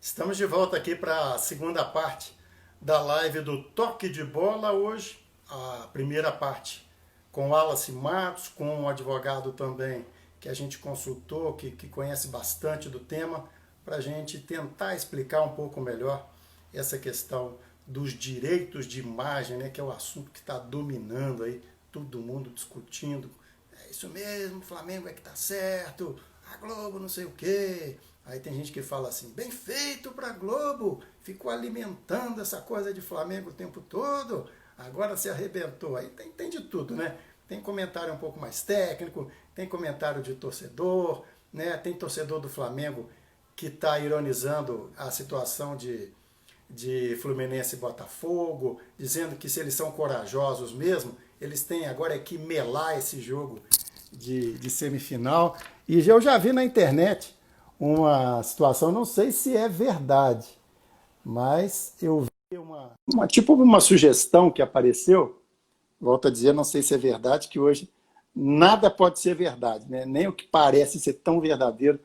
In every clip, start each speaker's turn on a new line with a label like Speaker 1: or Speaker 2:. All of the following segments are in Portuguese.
Speaker 1: Estamos de volta aqui para a segunda parte da live do Toque de Bola hoje. A primeira parte com o Wallace Matos, com um advogado também que a gente consultou, que conhece bastante do tema, para a gente tentar explicar um pouco melhor essa questão dos direitos de imagem, né, que é o assunto que está dominando aí, todo mundo discutindo. É isso mesmo, o Flamengo é que está certo, a Globo não sei o quê. Aí tem gente que fala assim, bem feito para a Globo, ficou alimentando essa coisa de Flamengo o tempo todo, agora se arrebentou. Aí tem de tudo, né? Tem comentário um pouco mais técnico, tem comentário de torcedor, né? Tem torcedor do Flamengo que está ironizando a situação de Fluminense e Botafogo, dizendo que se eles são corajosos mesmo, eles têm agora é que melar esse jogo de semifinal. E eu já vi na internet uma situação, não sei se é verdade, mas eu vi tipo uma sugestão que apareceu, volto a dizer, não sei se é verdade, que hoje nada pode ser verdade, né? Nem o que parece ser tão verdadeiro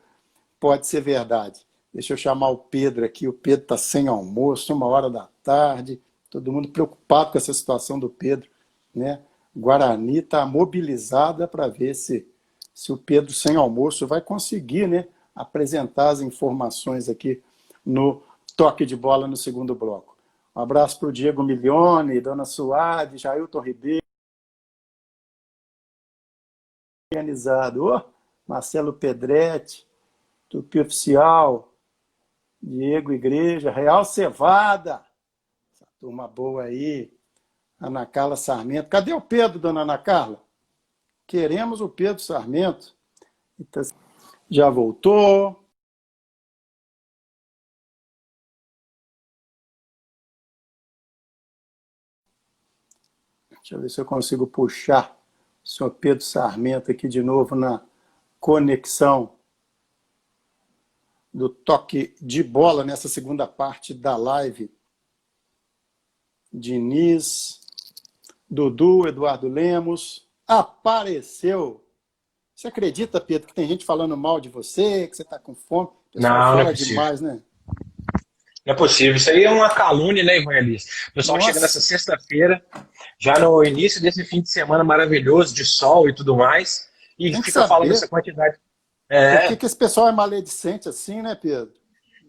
Speaker 1: pode ser verdade. Deixa eu chamar o Pedro aqui, o Pedro está sem almoço, 1 hora da tarde, todo mundo preocupado com essa situação do Pedro, né? Guarani está mobilizada para ver se o Pedro sem almoço vai conseguir, né, apresentar as informações aqui no Toque de Bola no segundo bloco. Um abraço para o Diego Milione, Dona Suade, Jailton Ribeiro, organizado, Marcelo Pedretti, Tupi Oficial, Diego Igreja, Real Cevada, essa turma boa aí, Ana Carla Sarmento. Cadê o Pedro, dona Ana Carla? Queremos o Pedro Sarmento. Então, já voltou. Deixa eu ver se eu consigo puxar o senhor Pedro Sarmento aqui de novo na conexão do Toque de Bola nessa segunda parte da live. Diniz, Dudu, Eduardo Lemos, apareceu. Você acredita, Pedro, que tem gente falando mal de você, que você está com fome? O pessoal
Speaker 2: Não, não é
Speaker 1: fala
Speaker 2: possível.
Speaker 1: demais, né?
Speaker 2: Não é possível. Isso aí é uma calúnia, né, Evangelista? O pessoal chega nessa
Speaker 1: Nossa,
Speaker 2: sexta-feira, já no início desse fim de semana maravilhoso, de sol e tudo mais, e
Speaker 1: tem que
Speaker 2: fica falando essa
Speaker 1: saber
Speaker 2: quantidade.
Speaker 1: por que
Speaker 2: É.
Speaker 1: que esse pessoal é maledicente assim, né, Pedro?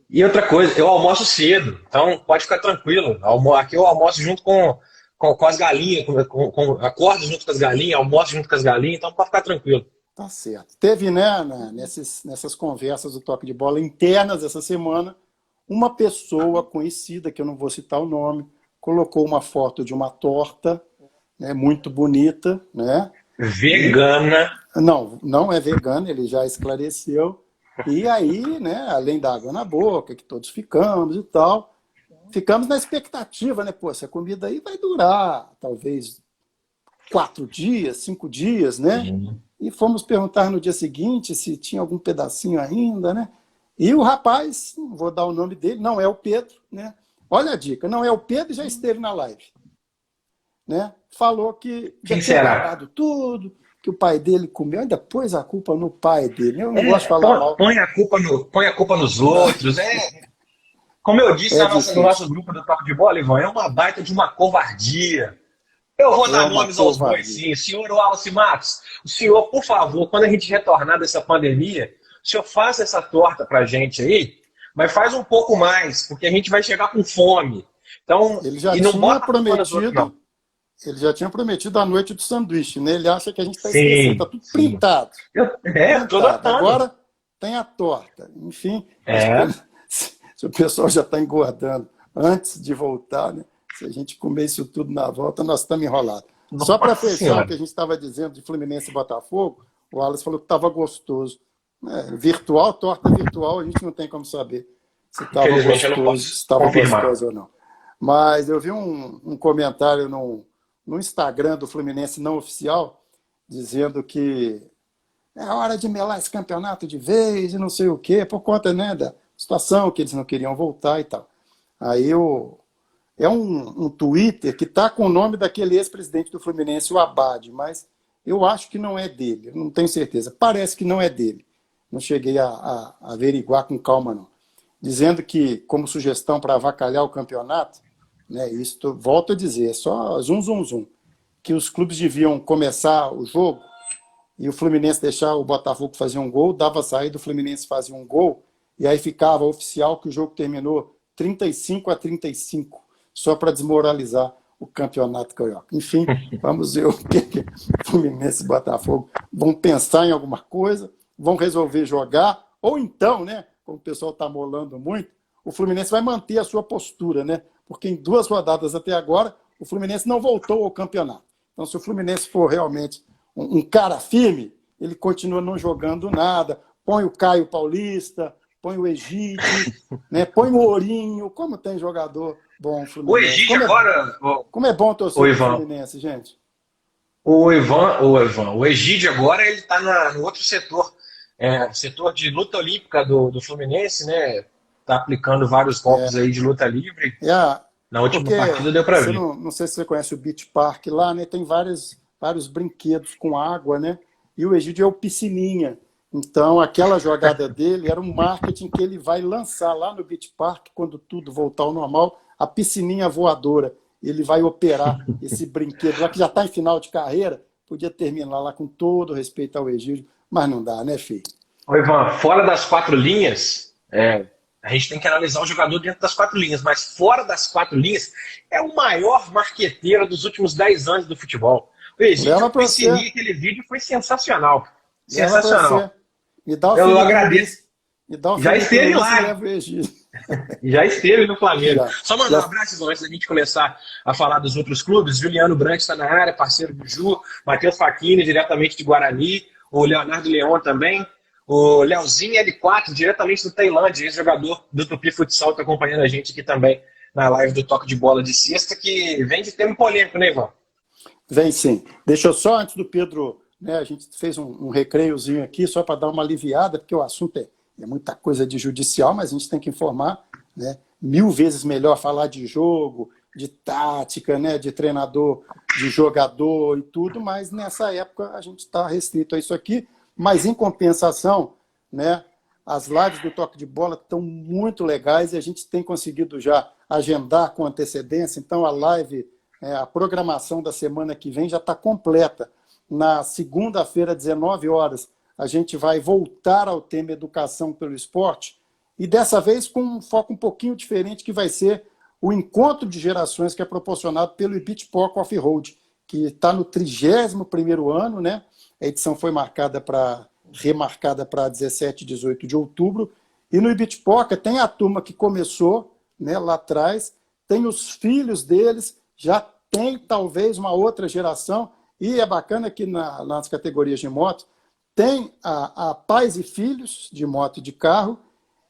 Speaker 2: E outra coisa, eu almoço cedo, então pode ficar tranquilo. Aqui eu almoço junto com as galinhas, acordo junto com as galinhas, almoço junto com as galinhas, então pode ficar tranquilo.
Speaker 1: Tá certo. Teve, né, nessas conversas do Toque de Bola internas essa semana, uma pessoa conhecida, que eu não vou citar o nome, colocou uma foto de uma torta, né, muito bonita, né? E
Speaker 2: Vegana.
Speaker 1: não é vegano, ele já esclareceu. E aí, né, além da água na boca, que todos ficamos e tal, ficamos na expectativa, né? Pô, essa comida aí vai durar talvez 4 dias, 5 dias, né?
Speaker 2: Sim.
Speaker 1: E fomos perguntar no dia seguinte se tinha algum pedacinho ainda, né? E o rapaz, não vou dar o nome dele, não é o Pedro, né? Olha a dica, não é o Pedro e já esteve na live, né? Falou que já
Speaker 2: Quem
Speaker 1: tinha
Speaker 2: será?
Speaker 1: acabado tudo, que o pai dele comeu, ainda pôs a culpa no pai dele. Eu não gosto de
Speaker 2: É,
Speaker 1: falar mal,
Speaker 2: põe a culpa nos outros. Como eu disse
Speaker 1: é
Speaker 2: no nosso
Speaker 1: difícil,
Speaker 2: grupo do Toque de Bola, Ivan, é uma baita de uma covardia. Eu vou
Speaker 1: é
Speaker 2: dar
Speaker 1: uma
Speaker 2: nomes aos bois,
Speaker 1: covardia.
Speaker 2: sim. Senhor Wallace Matos, o senhor, por favor, quando a gente retornar dessa pandemia, o senhor faça essa torta pra gente aí, mas faz um pouco mais, porque a gente vai chegar com fome. Então,
Speaker 1: Ele já
Speaker 2: e não
Speaker 1: tinha
Speaker 2: bota a culpa nos outros, não.
Speaker 1: prometido, ele já tinha prometido a noite do sanduíche, né? Ele acha que a gente está esquecendo, está
Speaker 2: Sim,
Speaker 1: tudo
Speaker 2: sim.
Speaker 1: printado.
Speaker 2: Eu tô
Speaker 1: Printado.
Speaker 2: notando.
Speaker 1: Agora tem a torta. Enfim, acho que
Speaker 2: É,
Speaker 1: se o pessoal já está engordando antes de voltar, né? Se a gente comer isso tudo na volta, nós estamos enrolados. Só para
Speaker 2: nossa
Speaker 1: fechar o que
Speaker 2: senhora.
Speaker 1: a gente estava dizendo de Fluminense e Botafogo, o Wallace falou que estava gostoso. É, virtual, torta virtual, a gente não tem como saber se estava
Speaker 2: Infelizmente eu não
Speaker 1: gostoso, se
Speaker 2: posso
Speaker 1: estava
Speaker 2: confirmar.
Speaker 1: gostoso ou não. Mas eu vi um comentário no Instagram do Fluminense não oficial, dizendo que é hora de melar esse campeonato de vez e não sei o quê, por conta, né, da situação que eles não queriam voltar e tal. Aí é um Twitter que está com o nome daquele ex-presidente do Fluminense, o Abade, mas eu acho que não é dele, eu não tenho certeza. Parece que não é dele. Não cheguei a averiguar com calma, não. dizendo que, como sugestão para avacalhar o campeonato, né, isso, volto a dizer, é só zum, zum, zum, que os clubes deviam começar o jogo e o Fluminense deixar o Botafogo fazer um gol, dava saída, o Fluminense fazia um gol, e aí ficava oficial que o jogo terminou 35-35, só para desmoralizar o campeonato carioca. Enfim, vamos ver o que Fluminense e Botafogo vão pensar em alguma coisa, vão resolver jogar, ou então, né, como o pessoal está molando muito, o Fluminense vai manter a sua postura, né? Porque em 2 rodadas até agora, o Fluminense não voltou ao campeonato. Então, se o Fluminense for realmente um cara firme, ele continua não jogando nada, põe o Caio Paulista, põe o Egídio, né? Põe o Ourinho, como tem jogador bom Fluminense.
Speaker 2: O Egídio agora...
Speaker 1: Como é bom torcer pro Fluminense, gente.
Speaker 2: O Egídio agora ele está no outro setor, setor de luta olímpica do Fluminense, né? Está aplicando vários golpes aí de luta livre. Na última partida deu para ver.
Speaker 1: Não sei se você conhece o Beach Park lá, né? Tem vários brinquedos com água, né? E o Egídio é o piscininha. Então, aquela jogada dele era um marketing que ele vai lançar lá no Beach Park, quando tudo voltar ao normal, a piscininha voadora. Ele vai operar esse brinquedo lá, que já está em final de carreira, podia terminar lá com todo respeito ao Egídio, mas não dá, né, filho?
Speaker 2: Ô, Ivan, fora das 4 linhas, a gente tem que analisar o jogador dentro das 4 linhas, mas fora das 4 linhas, é o maior marqueteiro dos últimos 10 anos do futebol. O Egídio, aquele vídeo foi sensacional. Sensacional.
Speaker 1: Me dá o
Speaker 2: Eu agradeço. Já esteve lá. Já esteve no Flamengo. Só mandar um abraço, Ivan, antes da gente começar a falar dos outros clubes. Juliano Brandt está na área, parceiro do Ju. Matheus Facchini, diretamente de Guarani. O Leonardo Leão também. O Leozinho L4, diretamente do Tailândia, ex-jogador do Tupi Futsal, está acompanhando a gente aqui também na live do Toque de Bola de Sexta, que vem de tema polêmico, né, Ivan?
Speaker 1: Vem sim. Deixa eu só, antes do Pedro, né, a gente fez um recreiozinho aqui, só para dar uma aliviada, porque o assunto é muita coisa de judicial, mas a gente tem que informar, né? 1000 vezes melhor falar de jogo, de tática, né, de treinador, de jogador e tudo, mas nessa época a gente está restrito a isso aqui. Mas, em compensação, né, as lives do Toque de Bola estão muito legais e a gente tem conseguido já agendar com antecedência. Então, a live, a programação da semana que vem já está completa. Na segunda-feira, 19 horas, a gente vai voltar ao tema Educação pelo Esporte e, dessa vez, com um foco um pouquinho diferente, que vai ser o encontro de gerações que é proporcionado pelo Ibitpoc Off-Road, que está no 31º ano, né? A edição foi remarcada para 17 e 18 de outubro. E no Ibitpoca tem a turma que começou, né, lá atrás, tem os filhos deles, já tem talvez uma outra geração. E é bacana que nas categorias de moto tem a pais e filhos de moto e de carro,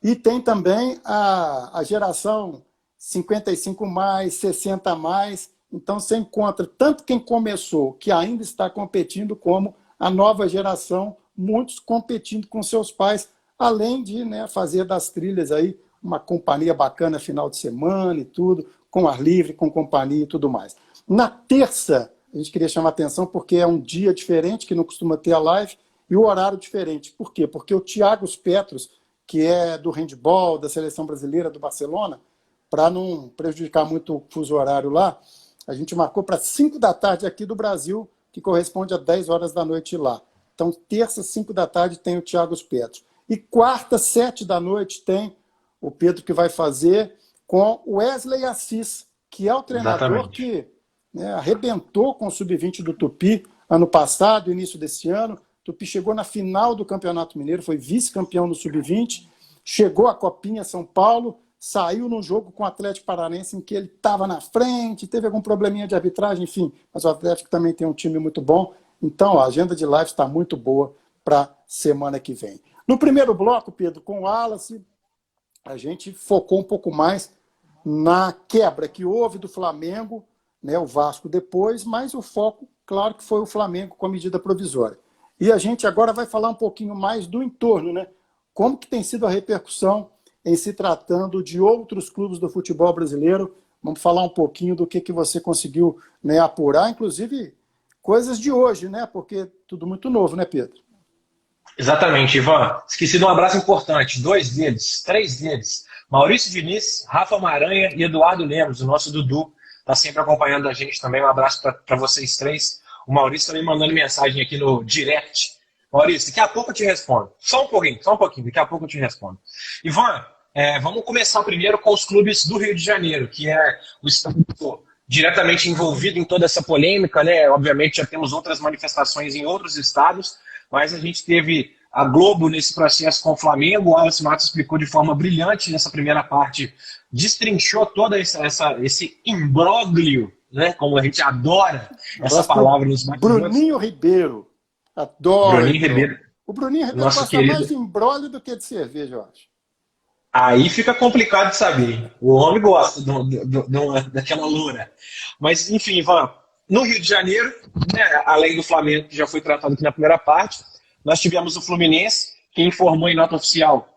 Speaker 1: e tem também a geração 55 mais, 60 mais. Então você encontra tanto quem começou, que ainda está competindo, como a nova geração, muitos competindo com seus pais, além de, né, fazer das trilhas aí uma companhia bacana final de semana e tudo, com ar livre, com companhia e tudo mais. Na terça, a gente queria chamar a atenção porque é um dia diferente, que não costuma ter a live, e o horário diferente. Por quê? Porque o Thiago Petros, que é do handball, da seleção brasileira do Barcelona, para não prejudicar muito o fuso horário lá, a gente marcou para 5 da tarde aqui do Brasil, que corresponde a 10 horas da noite lá. Então, terça, 5 da tarde, tem o Thiago Petros. E quarta, 7 da noite, tem o Pedro, que vai fazer com o Wesley Assis, que é o treinador que, né, arrebentou com o Sub-20 do Tupi ano passado, início desse ano. O Tupi chegou na final do Campeonato Mineiro, foi vice-campeão no Sub-20, chegou à Copinha São Paulo, saiu num jogo com o Atlético Paranaense em que ele estava na frente, teve algum probleminha de arbitragem, enfim, mas o Atlético também tem um time muito bom. Então, a agenda de live está muito boa para semana que vem. No primeiro bloco, Pedro, com o Wallace, a gente focou um pouco mais na quebra que houve do Flamengo, né, o Vasco depois, mas o foco, claro, que foi o Flamengo com a medida provisória. E a gente agora vai falar um pouquinho mais do entorno, né? Como que tem sido a repercussão em se tratando de outros clubes do futebol brasileiro. Vamos falar um pouquinho do que você conseguiu, né, apurar, inclusive coisas de hoje, né? Porque tudo muito novo, né, Pedro?
Speaker 2: Exatamente, Ivan. Esqueci de um abraço importante. 2 deles, 3 deles. Maurício Diniz, Rafa Maranha e Eduardo Lemos, o nosso Dudu, está sempre acompanhando a gente também. Um abraço para vocês três. O Maurício também mandando mensagem aqui no direct. Maurício, daqui a pouco eu te respondo. Só um pouquinho, daqui a pouco eu te respondo. Ivan, vamos começar primeiro com os clubes do Rio de Janeiro, que é o estado diretamente envolvido em toda essa polêmica, né? Obviamente já temos outras manifestações em outros estados, mas a gente teve a Globo nesse processo com o Flamengo. O Wallace Matos explicou de forma brilhante nessa primeira parte, destrinchou todo esse imbróglio, né? Como a gente adora essa palavra nos bate-bocas.
Speaker 1: Bruninho Ribeiro. Adoro.
Speaker 2: Bruninho Ribeiro.
Speaker 1: O Bruninho Ribeiro
Speaker 2: Nosso
Speaker 1: gosta
Speaker 2: querido...
Speaker 1: mais de imbróglio do que de cerveja, eu acho.
Speaker 2: Aí fica complicado de saber. O homem gosta daquela loura. Mas, enfim, Ivan, no Rio de Janeiro, né, além do Flamengo, que já foi tratado aqui na primeira parte, nós tivemos o Fluminense, que informou em nota oficial,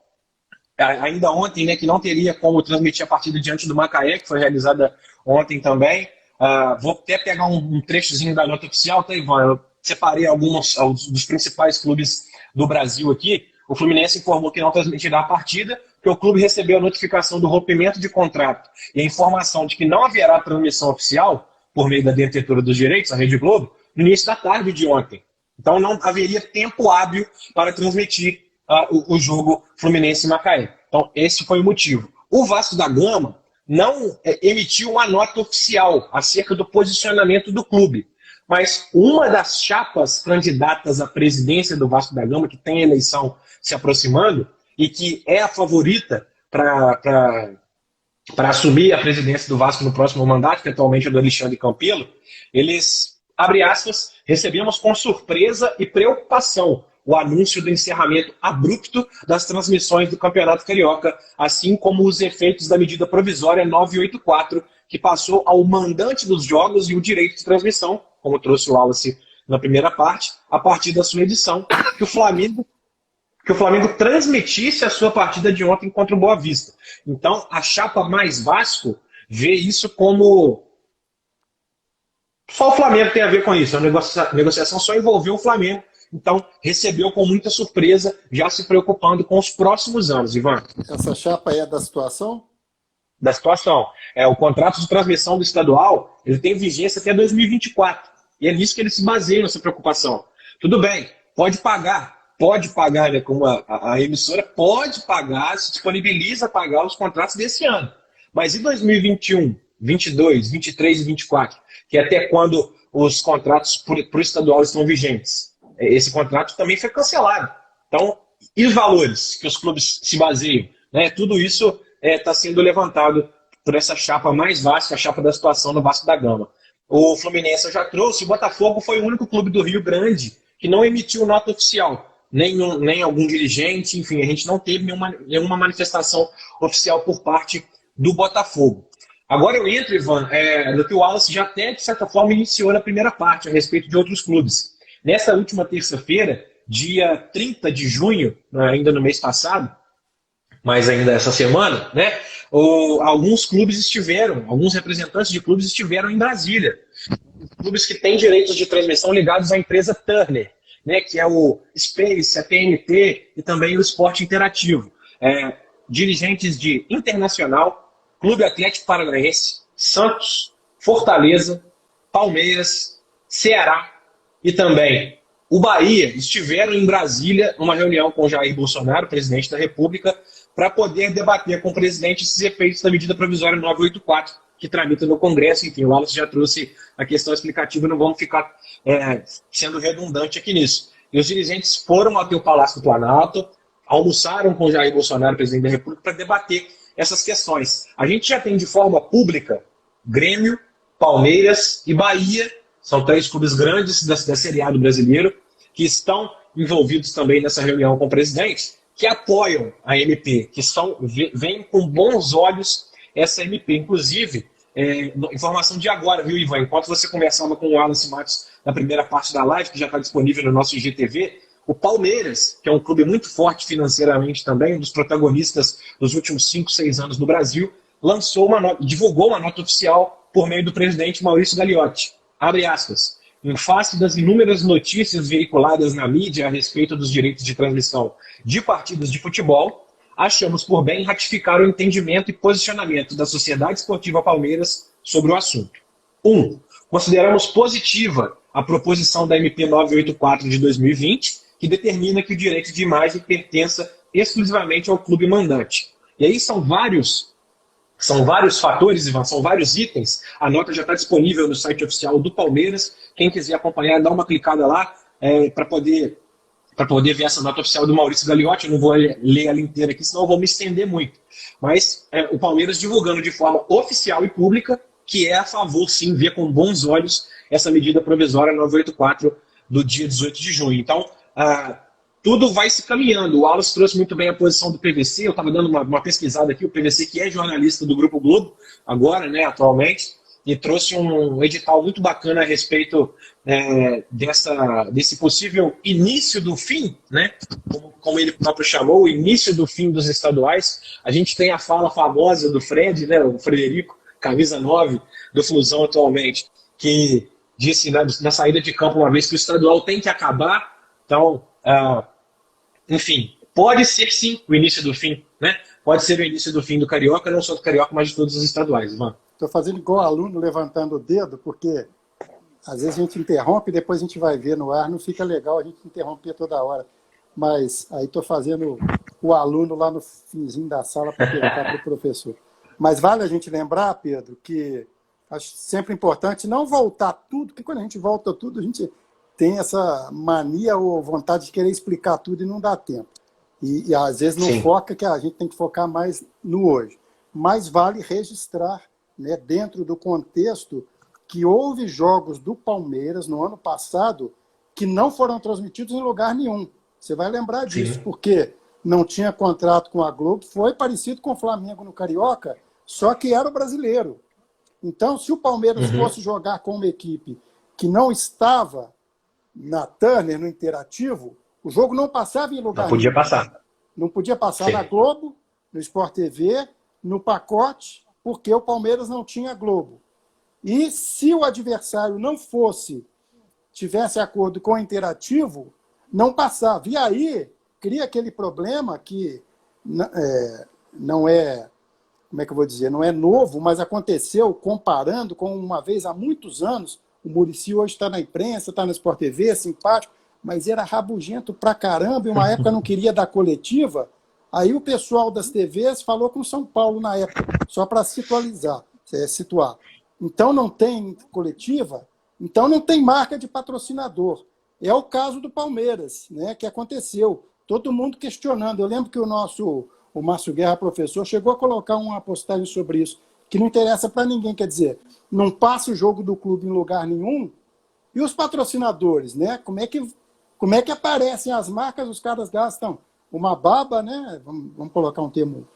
Speaker 2: ainda ontem, né, que não teria como transmitir a partida diante do Macaé, que foi realizada ontem também. Vou até pegar um trechozinho da nota oficial, tá, Ivan? Eu separei alguns dos principais clubes do Brasil aqui. O Fluminense informou que não transmitirá a partida, que o clube recebeu a notificação do rompimento de contrato e a informação de que não haverá transmissão oficial por meio da detentora dos direitos, a Rede Globo, no início da tarde de ontem. Então não haveria tempo hábil para transmitir o jogo Fluminense e Macaé. Então esse foi o motivo. O Vasco da Gama não emitiu uma nota oficial acerca do posicionamento do clube. Mas uma das chapas candidatas à presidência do Vasco da Gama, que tem a eleição se aproximando e que é a favorita para assumir a presidência do Vasco no próximo mandato, que atualmente é do Alexandre Campelo, eles, abre aspas, recebemos com surpresa e preocupação o anúncio do encerramento abrupto das transmissões do Campeonato Carioca, assim como os efeitos da medida provisória 984, que passou ao mandante dos jogos e o direito de transmissão, como trouxe o Wallace na primeira parte, a partir da sua edição, que o Flamengo transmitisse a sua partida de ontem contra o Boa Vista. Então, a chapa mais Vasco vê isso como... Só o Flamengo tem a ver com isso. A negociação só envolveu o Flamengo. Então, recebeu com muita surpresa, já se preocupando com os próximos anos, Ivan.
Speaker 1: Essa chapa é da situação?
Speaker 2: Da situação. O contrato de transmissão do estadual, ele tem vigência até 2024. E é nisso que eles se baseiam, nessa preocupação. Tudo bem, pode pagar, né, como a emissora pode pagar, se disponibiliza a pagar os contratos desse ano. Mas em 2021, 22, 23 e 24, que é até quando os contratos para o estadual estão vigentes, esse contrato também foi cancelado. Então, e os valores que os clubes se baseiam? Né? Tudo isso está sendo levantado por essa chapa mais vasta, a chapa da situação no Vasco da Gama. O Fluminense eu já trouxe, o Botafogo foi o único clube do Rio Grande que não emitiu nota oficial. Nem algum dirigente, enfim, a gente não teve nenhuma manifestação oficial por parte do Botafogo. Agora eu entro, Ivan, no que o Wallace já até, de certa forma, iniciou na primeira parte, a respeito de outros clubes. Nessa última terça-feira, dia 30 de junho, ainda no mês passado, mas ainda essa semana, né, alguns representantes de clubes estiveram em Brasília. Clubes que têm direitos de transmissão ligados à empresa Turner, né, que é o Space, a TNT e também o Esporte Interativo. Dirigentes de Internacional, Clube Atlético Paranaense, Santos, Fortaleza, Palmeiras, Ceará e também o Bahia estiveram em Brasília numa reunião com Jair Bolsonaro, presidente da República, para poder debater com o presidente esses efeitos da medida provisória 984, que tramita no Congresso. Enfim, o Wallace já trouxe a questão explicativa, não vamos ficar sendo redundante aqui nisso. E os dirigentes foram até o Palácio do Planalto, almoçaram com Jair Bolsonaro, presidente da República, para debater essas questões. A gente já tem de forma pública Grêmio, Palmeiras e Bahia, são 3 clubes grandes da Série A do brasileiro, que estão envolvidos também nessa reunião com o presidente, que apoiam a MP, que veem com bons olhos essa MP. Inclusive, informação de agora, viu, Ivan? Enquanto você conversava com o Wallace Matos na primeira parte da live, que já está disponível no nosso IGTV, o Palmeiras, que é um clube muito forte financeiramente também, um dos protagonistas dos últimos 5, 6 anos no Brasil, divulgou uma nota oficial por meio do presidente Maurício Gagliotti. Abre aspas. Em face das inúmeras notícias veiculadas na mídia a respeito dos direitos de transmissão de partidas de futebol, achamos por bem ratificar o entendimento e posicionamento da Sociedade Esportiva Palmeiras sobre o assunto. 1. Consideramos positiva a proposição da MP 984 de 2020, que determina que o direito de imagem pertença exclusivamente ao clube mandante. E aí são vários fatores, Ivan, são vários itens. A nota já está disponível no site oficial do Palmeiras. Quem quiser acompanhar, dá uma clicada lá para poder ver essa nota oficial do Maurício Gagliotti. Eu não vou ler ela inteira aqui, senão eu vou me estender muito. Mas o Palmeiras divulgando de forma oficial e pública que é a favor, sim, ver com bons olhos essa medida provisória 984 do dia 18 de junho. Então, tudo vai se caminhando. O Wallace trouxe muito bem a posição do PVC. Eu estava dando uma pesquisada aqui, o PVC que é jornalista do Grupo Globo, agora, né, atualmente, e trouxe um edital muito bacana a respeito desse possível início do fim, né, como ele próprio chamou, o início do fim dos estaduais. A gente tem a fala famosa do Fred, né, o Frederico, camisa 9 do Flusão atualmente, que disse na saída de campo uma vez que o estadual tem que acabar. Então, enfim, pode ser sim o início do fim, né? Pode ser o início do fim do Carioca, não só do Carioca, mas de todos os estaduais, mano.
Speaker 1: Estou fazendo igual aluno, levantando o dedo, porque às vezes a gente interrompe e depois a gente vai ver no ar, não fica legal a gente interromper toda hora. Mas aí estou fazendo o aluno lá no finzinho da sala para perguntar para o professor. Mas vale a gente lembrar, Pedro, que acho sempre importante não voltar tudo, porque quando a gente volta tudo, a gente tem essa mania ou vontade de querer explicar tudo e não dá tempo. E às vezes não foca, que a gente tem que focar mais no hoje. Mas vale registrar, né, dentro do contexto, que houve jogos do Palmeiras no ano passado que não foram transmitidos em lugar nenhum. Você vai lembrar disso, porque não tinha contrato com a Globo, foi parecido com o Flamengo no Carioca, só que era o brasileiro. Então, se o Palmeiras fosse jogar com uma equipe que não estava na Turner, no Interativo, o jogo não passava em lugar nenhum.
Speaker 2: Não podia passar.
Speaker 1: Não podia passar na Globo, no Sport TV, no pacote, porque o Palmeiras não tinha Globo. E se o adversário não tivesse acordo com o Interativo, não passava. E aí, cria aquele problema que não é, como é que eu vou dizer, não é novo, mas aconteceu comparando com uma vez há muitos anos. O Muricy hoje está na imprensa, está no Sport TV, é simpático, mas era rabugento pra caramba, e uma época não queria dar coletiva. Aí o pessoal das TVs falou com São Paulo na época, só para situar. Então não tem coletiva, então não tem marca de patrocinador. É o caso do Palmeiras, né, que aconteceu. Todo mundo questionando. Eu lembro que o Márcio Guerra, professor, chegou a colocar uma postagem sobre isso, que não interessa para ninguém, quer dizer, não passa o jogo do clube em lugar nenhum, e os patrocinadores, né? Como é que aparecem as marcas? Os caras gastam uma baba, né? Vamos colocar um termo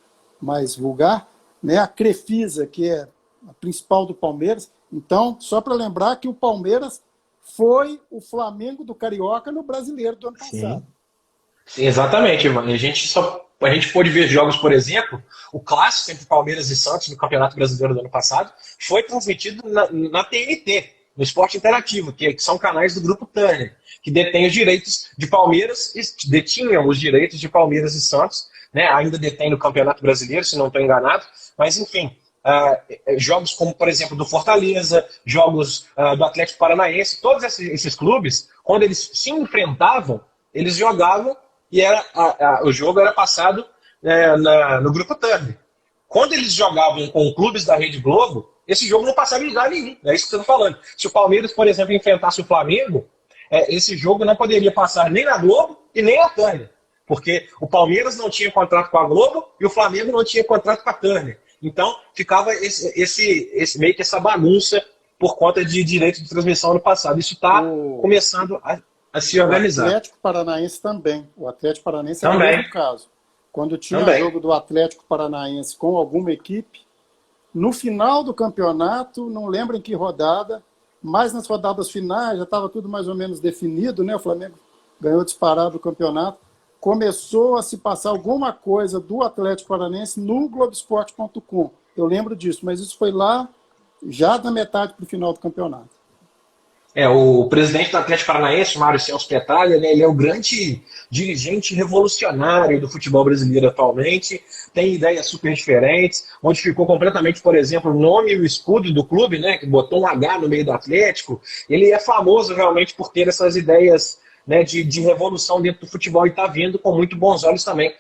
Speaker 1: mais vulgar, né? A Crefisa, que é a principal do Palmeiras. Então, só para lembrar que o Palmeiras foi o Flamengo do Carioca no Brasileiro do ano passado.
Speaker 2: Sim, exatamente, mano. A gente pôde ver jogos, por exemplo, o clássico entre Palmeiras e Santos no Campeonato Brasileiro do ano passado foi transmitido na TNT, no Esporte Interativo, que são canais do Grupo Turner, que detém os direitos de Palmeiras, detinham os direitos de Palmeiras e Santos, né? Ainda detém no Campeonato Brasileiro, se não estou enganado, mas enfim, jogos como, por exemplo, do Fortaleza, jogos do Atlético Paranaense, todos esses clubes, quando eles se enfrentavam, eles jogavam e o jogo era passado no Grupo Turner. Quando eles jogavam com clubes da Rede Globo, esse jogo não passava em lugar nenhum. É isso que você está falando. Se o Palmeiras, por exemplo, enfrentasse o Flamengo, esse jogo não poderia passar nem na Globo e nem na Turner. Porque o Palmeiras não tinha contrato com a Globo e o Flamengo não tinha contrato com a Turner. Então, ficava meio que essa bagunça por conta de direito de transmissão no passado. Isso está começando a se organizar.
Speaker 1: O Atlético Paranaense também. O Atlético Paranaense é o mesmo caso. Quando tinha jogo do Atlético Paranaense com alguma equipe, no final do campeonato, não lembro em que rodada, mas nas rodadas finais já estava tudo mais ou menos definido, né? O Flamengo ganhou disparado o campeonato. Começou a se passar alguma coisa do Atlético Paranaense no Globoesporte.com. Eu lembro disso, mas isso foi lá já da metade para o final do campeonato.
Speaker 2: O presidente do Atlético Paranaense, Mário Celso Petralha, né, ele é o grande dirigente revolucionário do futebol brasileiro atualmente, tem ideias super diferentes, modificou completamente, por exemplo, o nome e o escudo do clube, né, que botou um H no meio do Atlético. Ele é famoso realmente por ter essas ideias, né, de revolução dentro do futebol e está vindo com muito bons olhos também.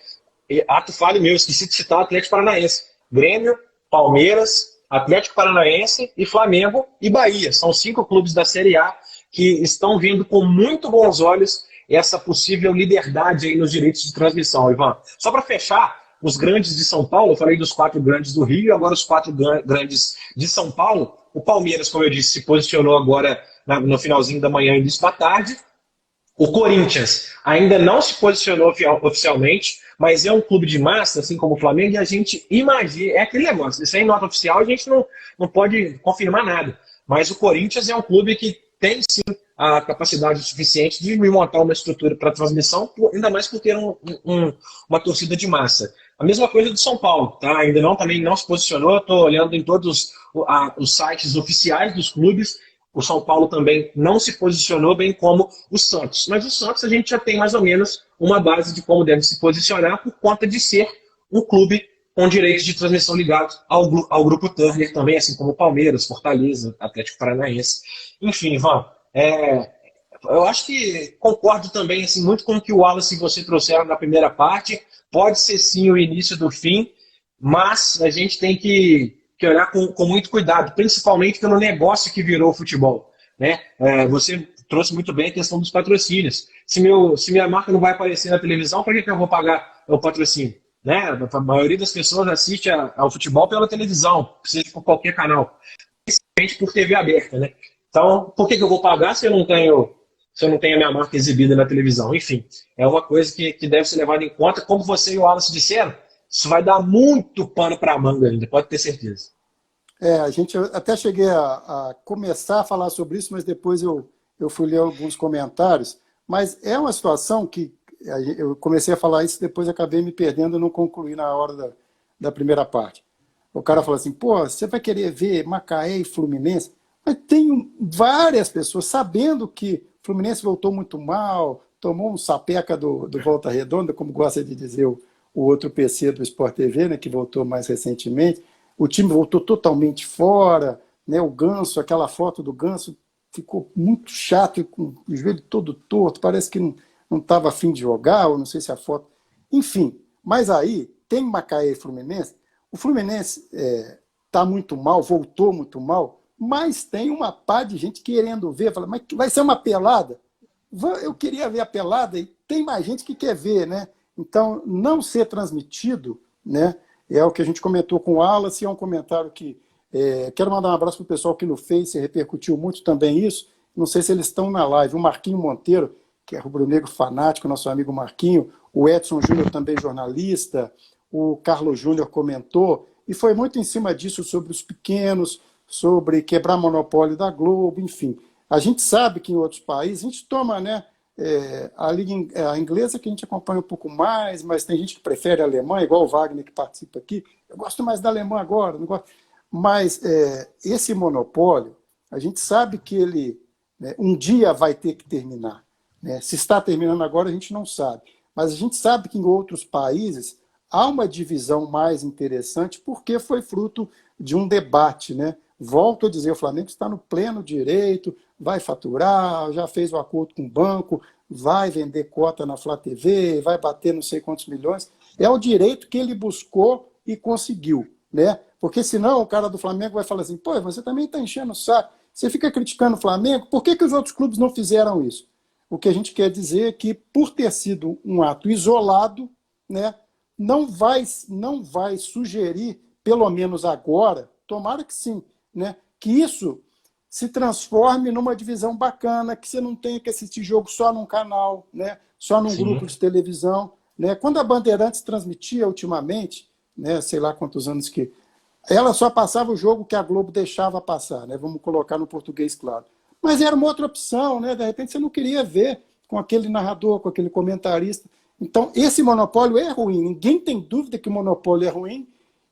Speaker 2: Ato falho meu, esqueci de citar o Atlético Paranaense. Grêmio, Palmeiras, Atlético Paranaense e Flamengo e Bahia. São 5 clubes da Série A que estão vendo com muito bons olhos essa possível liberdade aí nos direitos de transmissão, Ivan. Só para fechar, os grandes de São Paulo, eu falei dos 4 grandes do Rio, agora os 4 grandes de São Paulo. O Palmeiras, como eu disse, se posicionou agora no finalzinho da manhã e início da tarde. O Corinthians ainda não se posicionou oficialmente, mas é um clube de massa, assim como o Flamengo, e a gente imagina, é aquele negócio, sem nota oficial a gente não pode confirmar nada. Mas o Corinthians é um clube que tem sim a capacidade suficiente de montar uma estrutura para transmissão, ainda mais por ter uma torcida de massa. A mesma coisa do São Paulo, tá? Ainda também não se posicionou, estou olhando em todos os sites oficiais dos clubes. O São Paulo também não se posicionou, bem como o Santos. Mas o Santos a gente já tem mais ou menos uma base de como deve se posicionar por conta de ser um clube com direitos de transmissão ligados ao Grupo Turner também, assim como o Palmeiras, Fortaleza, Atlético Paranaense. Enfim, Ivan, eu acho que concordo também assim, muito com o que o Wallace e você trouxeram na primeira parte. Pode ser sim o início do fim, mas a gente tem que olhar com muito cuidado, principalmente pelo negócio que virou o futebol, né? Você trouxe muito bem a questão dos patrocínios. Se minha marca não vai aparecer na televisão, para que eu vou pagar o patrocínio? Né? A maioria das pessoas assiste ao futebol pela televisão, seja por qualquer canal, principalmente por TV aberta, né? Então, por que eu vou pagar se eu não tenho a minha marca exibida na televisão? Enfim, é uma coisa que deve ser levada em conta. Como você e o Wallace disseram, isso vai dar muito pano para a manga ainda, pode ter certeza.
Speaker 1: A gente até cheguei a começar a falar sobre isso, mas depois eu fui ler alguns comentários. Mas é uma situação que eu comecei a falar isso, depois acabei me perdendo e não concluí na hora da primeira parte. O cara falou assim, pô, você vai querer ver Macaé e Fluminense? Mas tem várias pessoas sabendo que o Fluminense voltou muito mal, tomou um sapeca do Volta Redonda, como gosta de dizer o outro PC do Sport TV, né, que voltou mais recentemente. O time voltou totalmente fora, né, o Ganso, aquela foto do Ganso ficou muito chato, com o joelho todo torto, parece que não estava a fim de jogar, ou não sei se a foto... Enfim, mas aí tem Macaé e Fluminense. O Fluminense está muito mal, voltou muito mal, mas tem uma pá de gente querendo ver, fala, mas vai ser uma pelada? Eu queria ver a pelada e tem mais gente que quer ver, né? Então, não ser transmitido, né, é o que a gente comentou com o Wallace, é um comentário que... quero mandar um abraço para o pessoal que no Face repercutiu muito também isso. Não sei se eles estão na live. O Marquinho Monteiro, que é rubro-negro fanático, nosso amigo Marquinho, o Edson Júnior, também jornalista, o Carlos Júnior comentou, e foi muito em cima disso, sobre os pequenos, sobre quebrar monopólio da Globo, enfim. A gente sabe que em outros países, a gente toma, né, a liga a inglesa que a gente acompanha um pouco mais, mas tem gente que prefere a alemã, igual o Wagner que participa aqui. Eu gosto mais da alemã agora, não gosto. Mas esse monopólio, a gente sabe que ele um dia vai ter que terminar. Né? Se está terminando agora, a gente não sabe. Mas a gente sabe que em outros países há uma divisão mais interessante porque foi fruto de um debate. Né? Volto a dizer, o Flamengo está no pleno direito, vai faturar, já fez o acordo com o banco, vai vender cota na Flá TV, vai bater não sei quantos milhões. É o direito que ele buscou e conseguiu. Né? Porque senão o cara do Flamengo vai falar assim, pô, você também está enchendo o saco, você fica criticando o Flamengo, por que os outros clubes não fizeram isso? O que a gente quer dizer é que, por ter sido um ato isolado, né, não vai sugerir, pelo menos agora, tomara que sim, né, que isso se transforme numa divisão bacana, que você não tenha que assistir jogo só num canal, né, só num grupo de televisão. Né. Quando a Bandeirantes transmitia ultimamente, né, sei lá quantos anos que... ela só passava o jogo que a Globo deixava passar, né? Vamos colocar no português claro. Mas era uma outra opção, né? De repente você não queria ver com aquele narrador, com aquele comentarista. Então, esse monopólio é ruim. Ninguém tem dúvida que o monopólio é ruim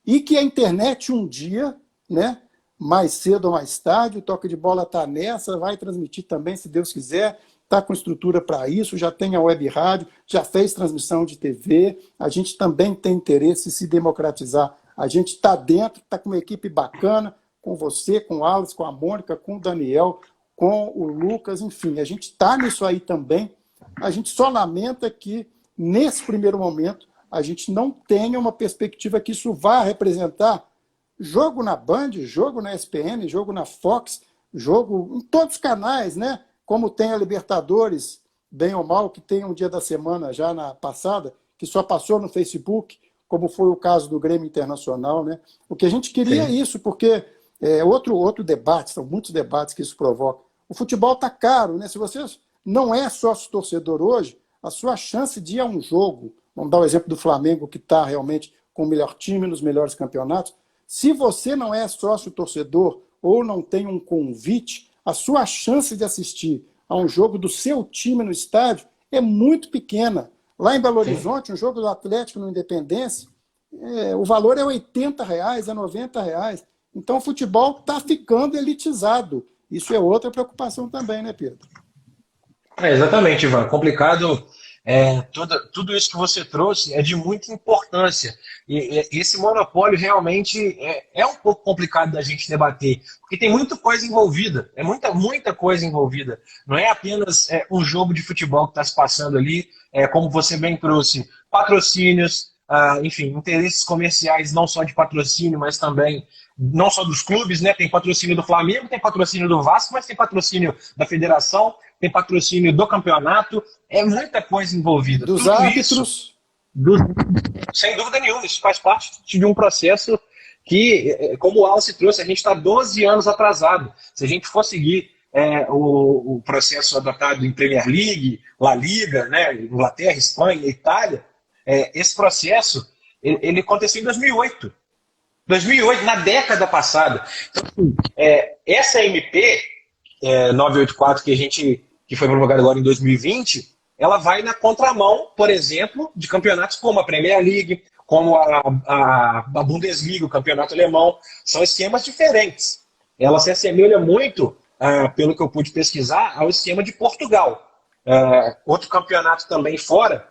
Speaker 1: e que a internet um dia, né, mais cedo ou mais tarde. O Toque de Bola está nessa, vai transmitir também, se Deus quiser. Está com estrutura para isso, já tem a web rádio, já fez transmissão de TV. A gente também tem interesse em se democratizar. A gente está dentro, está com uma equipe bacana, com você, com o Alice, com a Mônica, com o Daniel, com o Lucas, enfim. A gente está nisso aí também. A gente só lamenta que, nesse primeiro momento, a gente não tenha uma perspectiva que isso vá representar jogo na Band, jogo na ESPN, jogo na Fox, jogo em todos os canais, né? Como tem a Libertadores, bem ou mal, que tem um dia da semana já na passada, que só passou no Facebook, como foi o caso do Grêmio Internacional, né? O que a gente queria é isso, porque outro debate, são muitos debates que isso provoca. O futebol está caro, né? Se você não é sócio-torcedor hoje, a sua chance de ir a um jogo, vamos dar o exemplo do Flamengo, que está realmente com o melhor time nos melhores campeonatos, se você não é sócio-torcedor ou não tem um convite, a sua chance de assistir a um jogo do seu time no estádio é muito pequena. Lá em Belo Horizonte, um jogo do Atlético no Independência, o valor é R$80, é R$90. Então o futebol está ficando elitizado. Isso é outra preocupação também, né, Pedro?
Speaker 2: Exatamente, Ivan. Complicado. Tudo isso que você trouxe é de muita importância. E esse monopólio realmente é um pouco complicado da gente debater, porque tem muita coisa envolvida, muita coisa envolvida. Não é apenas um jogo de futebol que está se passando ali, como você bem trouxe, patrocínios, enfim, interesses comerciais não só de patrocínio, mas também não só dos clubes, né? Tem patrocínio do Flamengo, tem patrocínio do Vasco, mas tem patrocínio da federação, tem patrocínio do campeonato, é muita coisa envolvida.
Speaker 1: Dos árbitros.
Speaker 2: Sem dúvida nenhuma, isso faz parte de um processo que, como o Alice trouxe, a gente está 12 anos atrasado. Se a gente for seguir o processo adotado em Premier League, La Liga, né, Inglaterra, Espanha, Itália, esse processo ele aconteceu em 2008. 2008, na década passada. Então, essa MP 984 que foi promulgada agora em 2020, ela vai na contramão, por exemplo, de campeonatos como a Premier League, como a Bundesliga, o campeonato alemão. São esquemas diferentes. Ela se assemelha muito, pelo que eu pude pesquisar, ao esquema de Portugal. Outro campeonato também fora,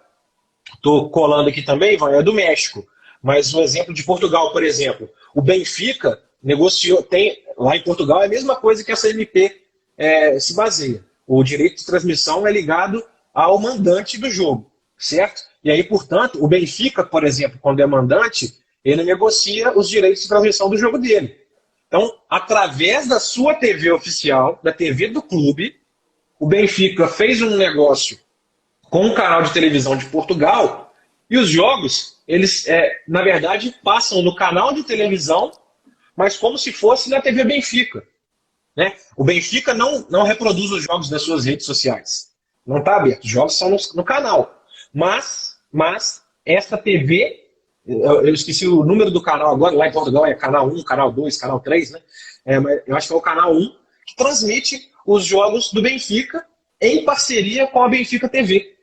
Speaker 2: estou colando aqui também, Ivan, é do México. Mas o exemplo de Portugal, por exemplo, o Benfica negociou, lá em Portugal é a mesma coisa que essa MP se baseia. O direito de transmissão é ligado ao mandante do jogo, certo? E aí, portanto, o Benfica, por exemplo, quando é mandante, ele negocia os direitos de transmissão do jogo dele. Então, através da sua TV oficial, da TV do clube, o Benfica fez um negócio com um canal de televisão de Portugal e os jogos, eles, na verdade, passam no canal de televisão, mas como se fosse na TV Benfica. Né? O Benfica não reproduz os jogos das suas redes sociais. Não está aberto. Os jogos são no canal. Mas essa TV, eu esqueci o número do canal agora, lá em Portugal é canal 1, canal 2, canal 3, né? Mas eu acho que é o canal 1, que transmite os jogos do Benfica em parceria com a Benfica TV.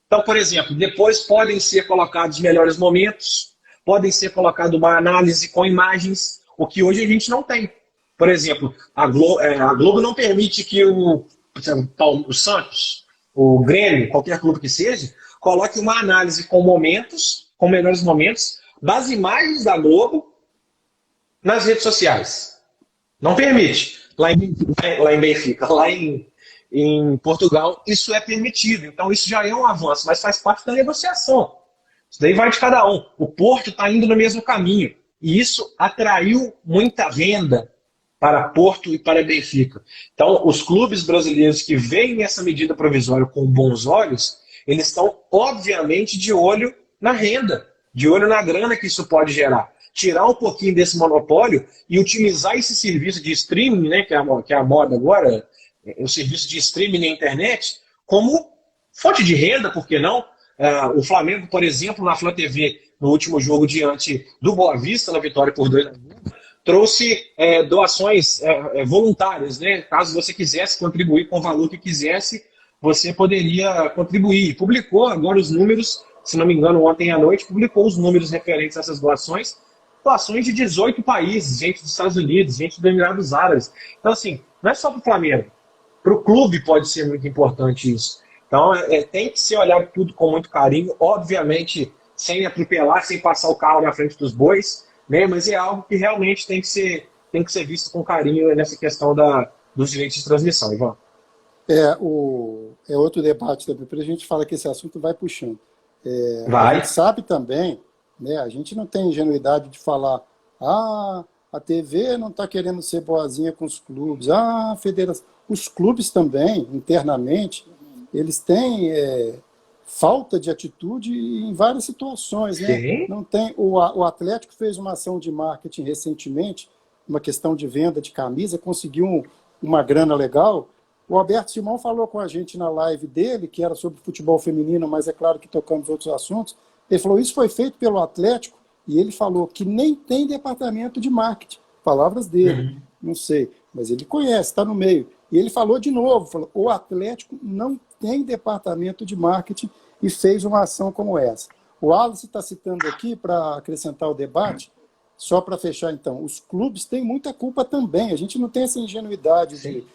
Speaker 2: Então, por exemplo, depois podem ser colocados melhores momentos, podem ser colocada uma análise com imagens, o que hoje a gente não tem. Por exemplo, a Globo não permite que o Santos, o Grêmio, qualquer clube que seja, coloque uma análise com momentos, com melhores momentos, das imagens da Globo nas redes sociais. Não permite. Lá em Benfica, lá em Portugal, isso é permitido. Então, isso já é um avanço, mas faz parte da negociação. Isso daí vai de cada um. O Porto está indo no mesmo caminho. E isso atraiu muita renda para Porto e para Benfica. Então, os clubes brasileiros que veem essa medida provisória com bons olhos, eles estão, obviamente, de olho na renda, de olho na grana que isso pode gerar. Tirar um pouquinho desse monopólio e utilizar esse serviço de streaming, né, que é a moda agora, o serviço de streaming na internet, como fonte de renda, por que não? O Flamengo, por exemplo, na Flá TV, no último jogo diante do Boa Vista, na vitória por 2-1, trouxe doações voluntárias, né? Caso você quisesse contribuir com o valor que quisesse, você poderia contribuir. Publicou agora os números, se não me engano, ontem à noite, publicou os números referentes a essas doações. situações de 18 países, gente dos Estados Unidos, gente dos Emirados Árabes. Então, assim, não é só para o Flamengo. Para o clube pode ser muito importante isso. Então, tem que se olhar tudo com muito carinho, obviamente, sem atropelar, sem passar o carro na frente dos bois, né? Mas é algo que realmente tem que ser visto com carinho nessa questão dos direitos de transmissão, Ivan.
Speaker 3: É outro debate também, para a gente falar que esse assunto vai puxando.
Speaker 2: Vai.
Speaker 3: A gente sabe também, né, a gente não tem ingenuidade de falar, a TV não está querendo ser boazinha com os clubes, a federação. Os clubes também, internamente, eles têm falta de atitude em várias situações. Né? Não tem, o Atlético fez uma ação de marketing recentemente, uma questão de venda de camisa, conseguiu uma grana legal. O Alberto Simão falou com a gente na live dele, que era sobre futebol feminino, mas é claro que tocamos outros assuntos. Ele falou, isso foi feito pelo Atlético, e ele falou que nem tem departamento de marketing. Palavras dele, não sei, mas ele conhece, está no meio. E ele falou de novo, falou, o Atlético não tem departamento de marketing e fez uma ação como essa. O Wallace está citando aqui, para acrescentar o debate, só para fechar então, os clubes têm muita culpa também, a gente não tem essa ingenuidade de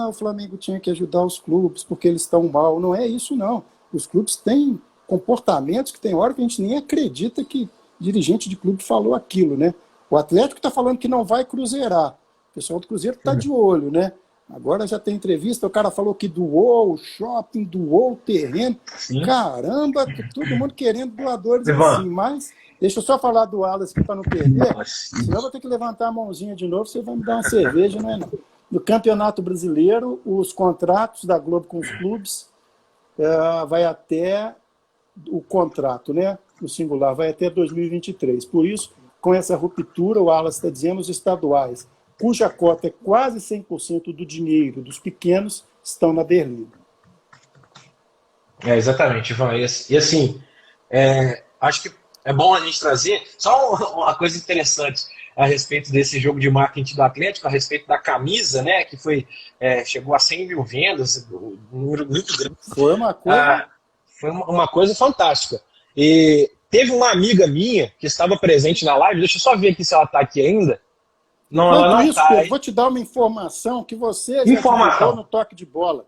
Speaker 3: o Flamengo tinha que ajudar os clubes porque eles estão mal. Não é isso, não. Os clubes têm comportamentos que tem hora que a gente nem acredita que dirigente de clube falou aquilo, né? O Atlético está falando que não vai cruzeirar. O pessoal do Cruzeiro está de olho, né? Agora já tem entrevista, o cara falou que doou o shopping, doou o terreno. Sim. Caramba, todo mundo querendo doadores assim, mas deixa eu só falar do Wallace para não perder. Senão eu vou ter que levantar a mãozinha de novo, você vai me dar uma cerveja, não é não? No Campeonato Brasileiro, os contratos da Globo com os clubes vai até o contrato, né? No singular, vai até 2023. Por isso, com essa ruptura, o Wallace está dizendo, os estaduais, cuja cota é quase 100% do dinheiro dos pequenos, estão na berlinda.
Speaker 2: Exatamente, Ivan. E assim, acho que é bom a gente trazer só uma coisa interessante a respeito desse jogo de marketing do Atlético, a respeito da camisa, né, que chegou a 100 mil vendas, um número muito grande. Foi uma coisa fantástica. E teve uma amiga minha que estava presente na live, deixa eu só ver aqui se ela está aqui ainda. Não, ela não está.
Speaker 3: Pedro, vou te dar uma informação que você já divulgou no Toque de Bola.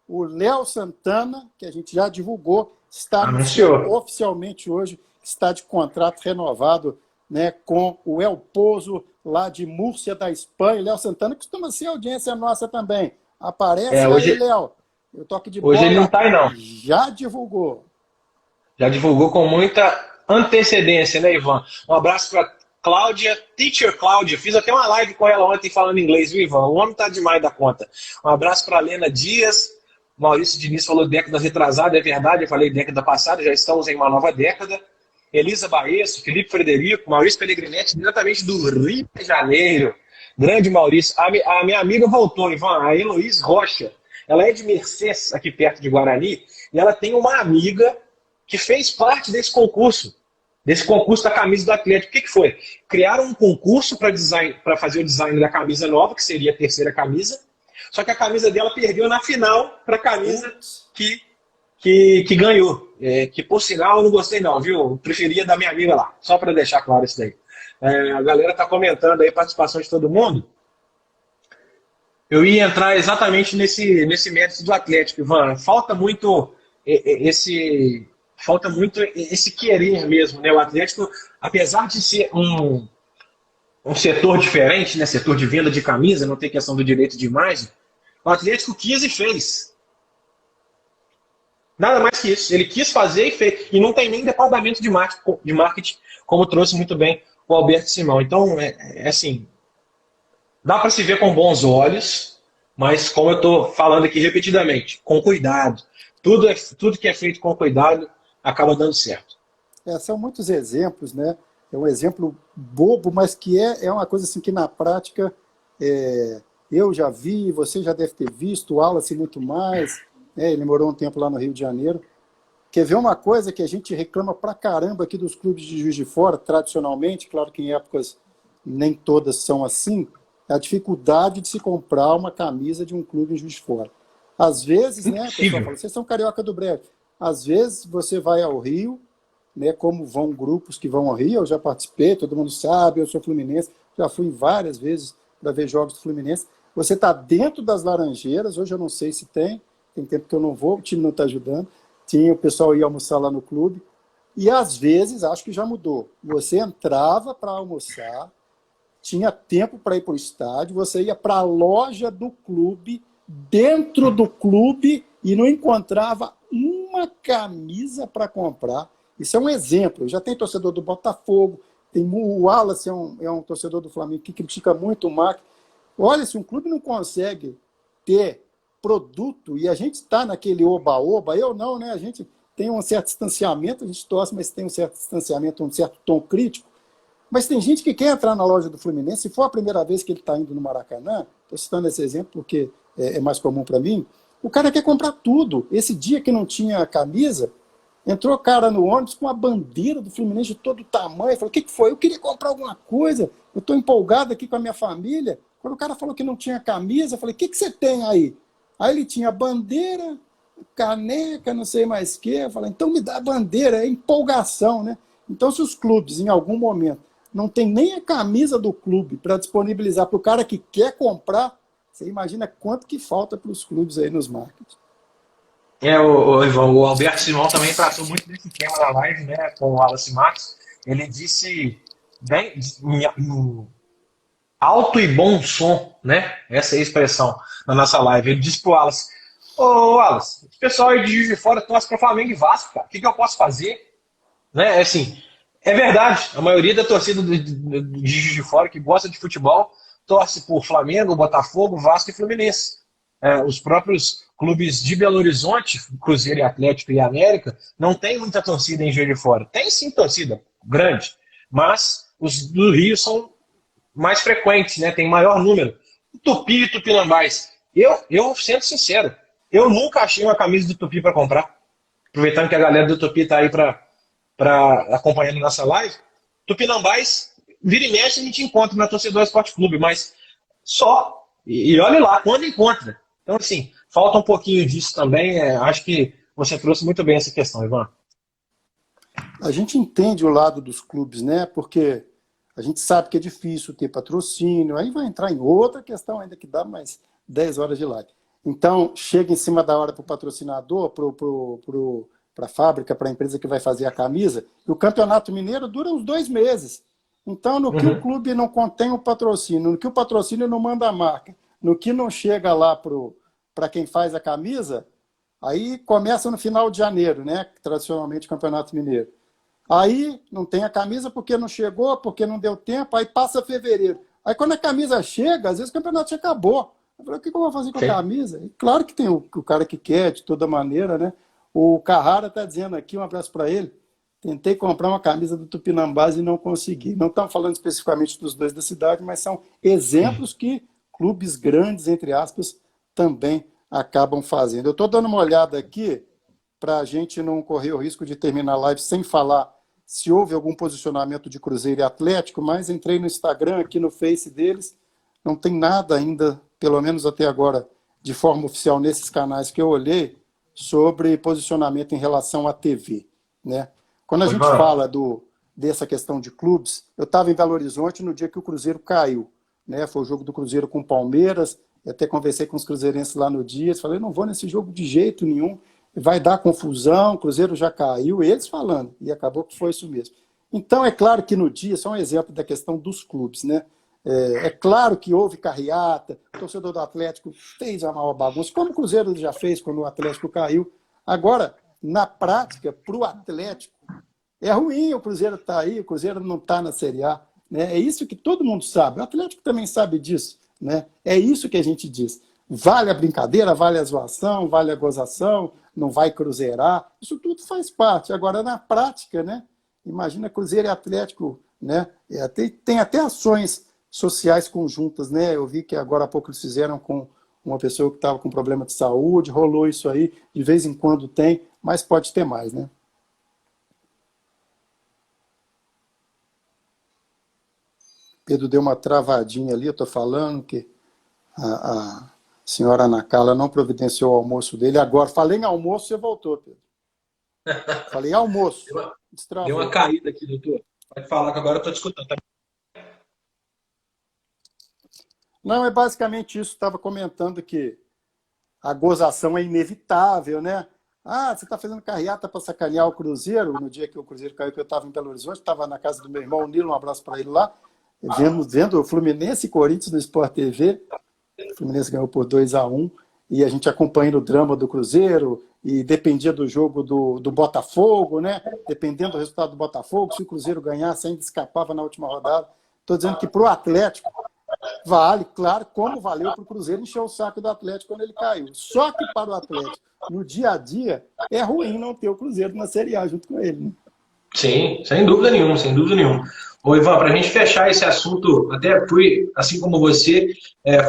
Speaker 3: O Léo Santana, que a gente já divulgou, está anunciando oficialmente hoje, está de contrato renovado, né, com o El Pozo, lá de Múrcia, da Espanha. Léo Santana costuma ser audiência nossa também. Aparece hoje, aí, Léo. O Toque de Bola
Speaker 2: hoje ele não está aí, não.
Speaker 3: Já divulgou.
Speaker 2: Já divulgou com muita antecedência, né, Ivan? Um abraço para Cláudia, Teacher Cláudia. Fiz até uma live com ela ontem falando inglês, viu, Ivan? O homem tá demais da conta. Um abraço para Lena Dias. Maurício Diniz falou década retrasada, é verdade, eu falei década passada, já estamos em uma nova década. Elisa Baesso, Felipe Frederico, Maurício Pellegrinetti, diretamente do Rio de Janeiro. Grande Maurício. A minha amiga voltou, Ivan, a Heloísa Rocha. Ela é de Mercês, aqui perto de Guarani, e ela tem uma amiga que fez parte desse concurso da camisa do Atlético. O que foi? Criaram um concurso para fazer o design da camisa nova, que seria a terceira camisa, só que a camisa dela perdeu na final para a camisa que ganhou. Que, por sinal, eu não gostei não, viu? Eu preferia da minha amiga lá, só para deixar claro isso daí. A galera está comentando aí, participação de todo mundo. Eu ia entrar exatamente nesse mérito do Atlético, Ivan. Falta muito esse querer mesmo, né? O Atlético, apesar de ser um setor diferente, né? Setor de venda de camisa, não tem questão do direito de imagem, o Atlético quis e fez. Nada mais que isso. Ele quis fazer e fez. E não tem nem departamento de marketing, como trouxe muito bem o Alberto Simão. Então, assim, dá para se ver com bons olhos, mas como eu estou falando aqui repetidamente, com cuidado. Tudo que é feito com cuidado acaba dando certo.
Speaker 3: São muitos exemplos, né? É um exemplo bobo, mas que é uma coisa assim que na prática eu já vi, você já deve ter visto, o Wallace muito mais, né? Ele morou um tempo lá no Rio de Janeiro. Quer ver uma coisa que a gente reclama pra caramba aqui dos clubes de Juiz de Fora, tradicionalmente, claro que em épocas nem todas são assim, é a dificuldade de se comprar uma camisa de um clube em Juiz de Fora. Às vezes, né, pessoal fala, vocês são carioca do breve. Às vezes você vai ao Rio, né, como vão grupos que vão ao Rio. Eu já participei, todo mundo sabe, eu sou fluminense, já fui várias vezes para ver jogos do Fluminense. Você está dentro das Laranjeiras, hoje eu não sei se tem tempo que eu não vou, o time não está ajudando. Tinha, o pessoal ia almoçar lá no clube. E às vezes, acho que já mudou, você entrava para almoçar, tinha tempo para ir para o estádio, você ia para a loja do clube, dentro do clube, e não encontrava uma camisa para comprar. Isso é um exemplo. Já tem torcedor do Botafogo, tem o Wallace, é um torcedor do Flamengo que critica muito o MAC. Olha, se um clube não consegue ter produto, e a gente está naquele oba-oba, eu não, né? A gente tem um certo distanciamento, a gente torce, mas tem um certo distanciamento, um certo tom crítico. Mas tem gente que quer entrar na loja do Fluminense, se for a primeira vez que ele está indo no Maracanã, estou citando esse exemplo porque é mais comum para mim, o cara quer comprar tudo. Esse dia que não tinha camisa, entrou o cara no ônibus com a bandeira do Fluminense de todo tamanho, falou, o que foi? Eu queria comprar alguma coisa, eu estou empolgado aqui com a minha família. Quando o cara falou que não tinha camisa, eu falei, o que você tem aí? Aí ele tinha bandeira, caneca, não sei mais o quê. Eu falei, então me dá a bandeira, é empolgação, né? Então, se os clubes, em algum momento, não tem nem a camisa do clube para disponibilizar para o cara que quer comprar, você imagina quanto que falta para os clubes aí nos marketing.
Speaker 2: Ivan, o Alberto Simão também tratou muito desse tema na live, né, com o Wallace Matos. Ele disse bem, em alto e bom som, né? Essa é a expressão na nossa live. Ele disse pro Wallace, Wallace, o pessoal aí de Juiz de Fora torce para Flamengo e Vasco, cara. O que eu posso fazer? Né? Assim, é verdade, a maioria da torcida de Juiz de Fora que gosta de futebol torce por Flamengo, Botafogo, Vasco e Fluminense. Os próprios clubes de Belo Horizonte, Cruzeiro e Atlético e América, não tem muita torcida em Juiz de Fora. Tem sim torcida grande, mas os do Rio são mais frequentes, né? Tem maior número. Tupi e Tupinambás. Eu sendo sincero, eu nunca achei uma camisa do Tupi para comprar. Aproveitando que a galera do Tupi está aí para acompanhando nossa live. Tupinambás, vira e mexe, a gente encontra na Torcedor Esporte Clube, mas só. E olhe lá, quando encontra. Então, assim, falta um pouquinho disso também. Acho que você trouxe muito bem essa questão, Ivan.
Speaker 3: A gente entende o lado dos clubes, né? Porque a gente sabe que é difícil ter patrocínio, aí vai entrar em outra questão ainda que dá mais 10 horas de live. Então, chega em cima da hora para o patrocinador, para a fábrica, para a empresa que vai fazer a camisa, e o Campeonato Mineiro dura uns 2 meses. Então, no que o clube não contém o patrocínio, no que o patrocínio não manda a marca, no que não chega lá para quem faz a camisa, aí começa no final de janeiro, né? Tradicionalmente o Campeonato Mineiro. Aí não tem a camisa porque não chegou, porque não deu tempo, aí passa fevereiro. Aí quando a camisa chega, às vezes o campeonato já acabou. Eu falei, o que eu vou fazer com a camisa? E claro que tem o cara que quer, de toda maneira, né? O Carrara está dizendo aqui, um abraço para ele, tentei comprar uma camisa do Tupinambás e não consegui. Não estamos falando especificamente dos dois da cidade, mas são exemplos que clubes grandes, entre aspas, também acabam fazendo. Eu estou dando uma olhada aqui para a gente não correr o risco de terminar a live sem falar se houve algum posicionamento de Cruzeiro e Atlético, mas entrei no Instagram, aqui no Face deles, não tem nada ainda, pelo menos até agora, de forma oficial nesses canais que eu olhei, sobre posicionamento em relação à TV, né? Quando a gente fala dessa questão de clubes, eu estava em Belo Horizonte no dia que o Cruzeiro caiu, né? Foi o jogo do Cruzeiro com o Palmeiras, eu até conversei com os cruzeirenses lá no dia, falei, não vou nesse jogo de jeito nenhum, vai dar confusão, o Cruzeiro já caiu, eles falando, e acabou que foi isso mesmo. Então, é claro que no dia, só um exemplo da questão dos clubes, né? É claro que houve carreata, o torcedor do Atlético fez a maior bagunça, como o Cruzeiro já fez quando o Atlético caiu. Agora, na prática, para o Atlético, é ruim o Cruzeiro estar aí, o Cruzeiro não está na Série A. Né? É isso que todo mundo sabe, o Atlético também sabe disso. Né? É isso que a gente diz. Vale a brincadeira, vale a zoação, vale a gozação, não vai cruzeirar, isso tudo faz parte. Agora, na prática, né? Imagina Cruzeiro e Atlético, né? Tem até ações sociais conjuntas, né? Eu vi que agora há pouco eles fizeram com uma pessoa que estava com problema de saúde, rolou isso aí, de vez em quando tem, mas pode ter mais, né? Pedro deu uma travadinha ali, eu estou falando que a senhora Ana Carla não providenciou o almoço dele. Agora, falei em almoço, você voltou, Pedro. Falei almoço.
Speaker 2: Deu uma caída aqui, doutor. Pode falar que agora eu estou te escutando.
Speaker 3: Não, é basicamente isso. Estava comentando que a gozação é inevitável, né? Ah, você está fazendo carreata para sacanear o Cruzeiro? No dia que o Cruzeiro caiu, que eu estava em Belo Horizonte, estava na casa do meu irmão, o Nilo, um abraço para ele lá, vendo o Fluminense e Corinthians no Sport TV. O Fluminense ganhou por 2-1, e a gente acompanhando o drama do Cruzeiro, e dependia do jogo do Botafogo, né? Dependendo do resultado do Botafogo, se o Cruzeiro ganhasse, ainda escapava na última rodada. Estou dizendo que para o Atlético, vale, claro, como valeu para o Cruzeiro encher o saco do Atlético quando ele caiu. Só que para o Atlético, no dia a dia, é ruim não ter o Cruzeiro na Série A junto com ele. Né?
Speaker 2: Sim, sem dúvida nenhuma, sem dúvida nenhuma. Ô, Ivan, para a gente fechar esse assunto, até fui, assim como você,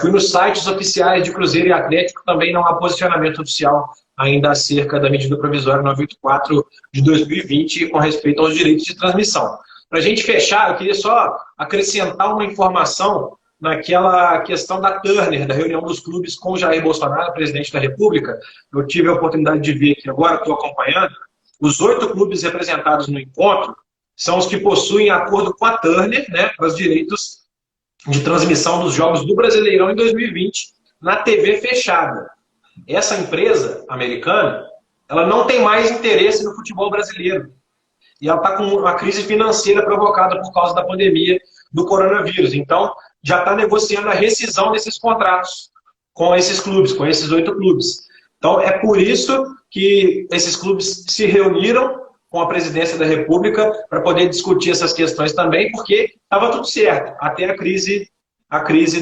Speaker 2: fui nos sites oficiais de Cruzeiro e Atlético, também não há posicionamento oficial ainda acerca da medida provisória 984 de 2020 com respeito aos direitos de transmissão. Para a gente fechar, eu queria só acrescentar uma informação naquela questão da Turner, da reunião dos clubes com o Jair Bolsonaro, presidente da República. Eu tive a oportunidade de ver aqui agora, estou acompanhando. Os 8 clubes representados no encontro são os que possuem acordo com a Turner, né, para os direitos de transmissão dos jogos do Brasileirão em 2020 na TV fechada. Essa empresa americana, ela não tem mais interesse no futebol brasileiro. E ela está com uma crise financeira provocada por causa da pandemia do coronavírus. Então, já está negociando a rescisão desses contratos com esses clubes, com esses 8 clubes. Então, é por isso que esses clubes se reuniram com a presidência da República para poder discutir essas questões também, porque estava tudo certo, até a crise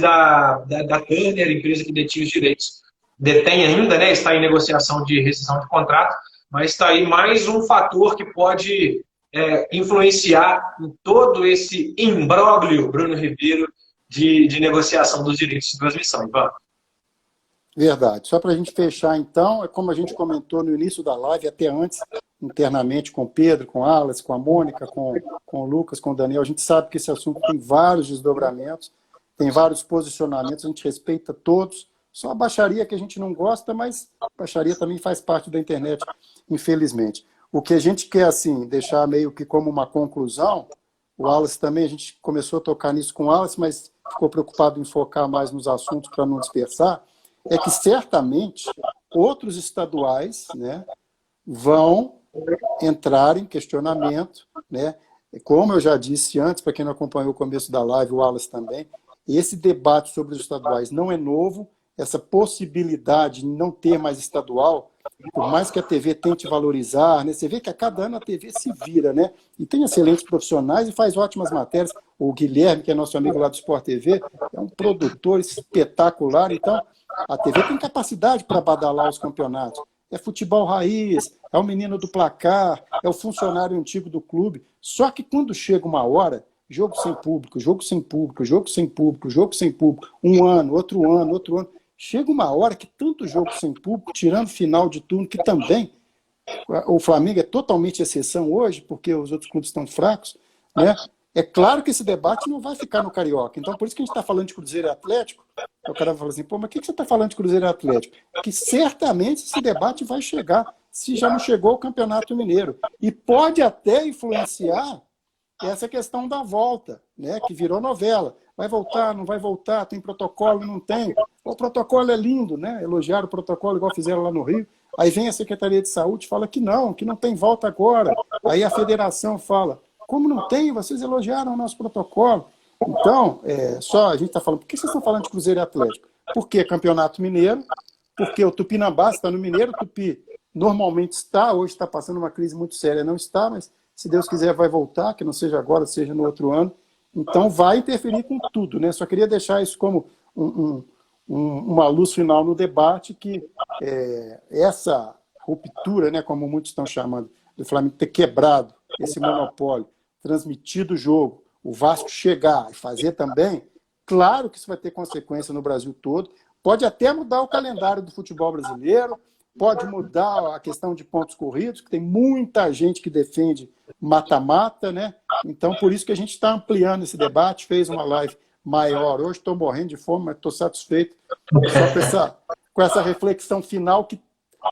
Speaker 2: da Turner, empresa que detinha os direitos, detém ainda, né, está em negociação de rescisão de contrato, mas está aí mais um fator que pode influenciar em todo esse imbróglio, Bruno Ribeiro, de negociação dos direitos de transmissão. Ivan.
Speaker 3: Verdade. Só para a gente fechar, então, é como a gente comentou no início da live, até antes, internamente com o Pedro, com o Alice, com a Mônica, com o Lucas, com o Daniel, a gente sabe que esse assunto tem vários desdobramentos, tem vários posicionamentos, a gente respeita todos, só a baixaria que a gente não gosta, mas a baixaria também faz parte da internet, infelizmente. O que a gente quer, assim, deixar meio que como uma conclusão, o Alice também, a gente começou a tocar nisso com o Alice, mas ficou preocupado em focar mais nos assuntos para não dispersar, é que certamente outros estaduais, né, vão entrar em questionamento, né? Como eu já disse antes, para quem não acompanhou o começo da live, o Wallace também, esse debate sobre os estaduais não é novo, essa possibilidade de não ter mais estadual, por mais que a TV tente valorizar, né? Você vê que a cada ano a TV se vira, né? E tem excelentes profissionais e faz ótimas matérias. O Guilherme, que é nosso amigo lá do Sport TV, é um produtor espetacular, então a TV tem capacidade para badalar os campeonatos. É futebol raiz, é o menino do placar, é o funcionário antigo do clube. Só que quando chega uma hora, jogo sem público, jogo sem público, jogo sem público, jogo sem público, um ano, outro ano, outro ano. Chega uma hora que tanto jogo sem público, tirando final de turno, que também o Flamengo é totalmente exceção hoje, porque os outros clubes estão fracos, né? É claro que esse debate não vai ficar no Carioca. Então, por isso que a gente está falando de Cruzeiro e Atlético. O cara vai falar assim, pô, mas o que você está falando de Cruzeiro e Atlético? Que certamente esse debate vai chegar, se já não chegou ao Campeonato Mineiro. E pode até influenciar essa questão da volta, né, que virou novela. Vai voltar, não vai voltar, tem protocolo, não tem. O protocolo é lindo, né? Elogiaram o protocolo igual fizeram lá no Rio. Aí vem a Secretaria de Saúde e fala que não tem volta agora. Aí a federação fala, como não tem? Vocês elogiaram o nosso protocolo. Então, só a gente está falando, por que vocês estão falando de Cruzeiro e Atlético? Porque é Campeonato Mineiro, porque o Tupinambás está no Mineiro, o Tupi normalmente está, hoje está passando uma crise muito séria, não está, mas se Deus quiser vai voltar, que não seja agora, seja no outro ano. Então vai interferir com tudo, né? Só queria deixar isso como uma luz final no debate, que essa ruptura, né, como muitos estão chamando, do Flamengo ter quebrado esse monopólio, transmitido o jogo, o Vasco chegar e fazer também, claro que isso vai ter consequência no Brasil todo, pode até mudar o calendário do futebol brasileiro, pode mudar a questão de pontos corridos, que tem muita gente que defende mata-mata, né? Então, por isso que a gente está ampliando esse debate, fez uma live maior. Hoje estou morrendo de fome, mas estou satisfeito só com essa reflexão final que